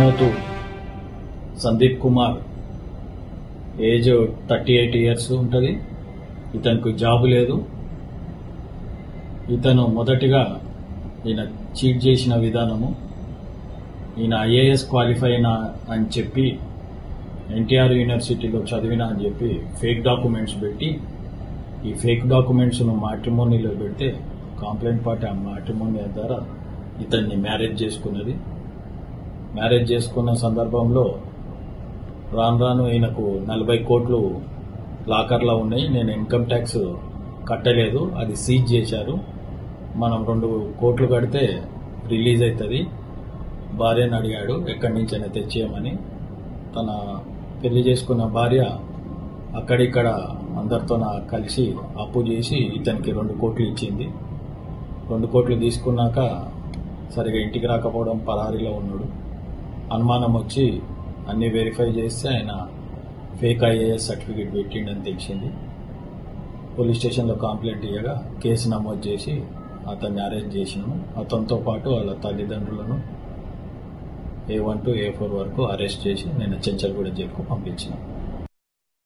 దున్నోతు Sandeep Kumar age 38 years ఉంటుంది. ఇతనికి job లేదు. ఇతను మొదటిగా ఈయన చీట్ చేసిన విధానము, ఈయన ఐఏఎస్ క్వాలిఫై అయినా అని చెప్పి ఎన్టీఆర్ యూనివర్సిటీలో చదివినా అని చెప్పి ఫేక్ డాక్యుమెంట్స్ పెట్టి, ఈ ఫేక్ డాక్యుమెంట్స్ను మ్యాట్రిమోనీలో పెడితే కంప్లైంట్ పార్టీ ఆ మ్యాట్రిమోనీ ద్వారా ఇతన్ని మ్యారేజ్ చేసుకున్నది. మ్యారేజ్ చేసుకున్న సందర్భంలో రాను రాను ఈయనకు 40 కోట్లు లాకర్లో ఉన్నాయి. నేను ఇన్కమ్ ట్యాక్స్ కట్టలేదు, అది సీజ్ చేశారు. మనం 2 కోట్లు కడితే రిలీజ్ అవుతుంది. భార్యను అడిగాడు ఎక్కడి నుంచైనా తెచ్చేయమని. తన పెళ్లి చేసుకున్న భార్య అక్కడిక్కడ అందరితో కలిసి అప్పు చేసి ఇతనికి 2 కోట్లు ఇచ్చింది. 2 కోట్లు తీసుకున్నాక సరిగా ఇంటికి రాకపోవడం, పరారీలో ఉన్నాడు. అనుమానం వచ్చి అన్ని వెరిఫై చేస్తే ఆయన ఫేక్ ఐఏఎస్ సర్టిఫికేట్ పెట్టిండని తెలిసింది. పోలీస్ స్టేషన్లో కంప్లైంట్ ఇవ్వగా కేసు నమోదు చేసి అతన్ని అరెస్ట్ చేసినాము. అతనితో పాటు వాళ్ళ తల్లిదండ్రులను A1 to A4 వరకు అరెస్ట్ చేసి నేను చెంచల్గూడ జైలుకు పంపించినాను.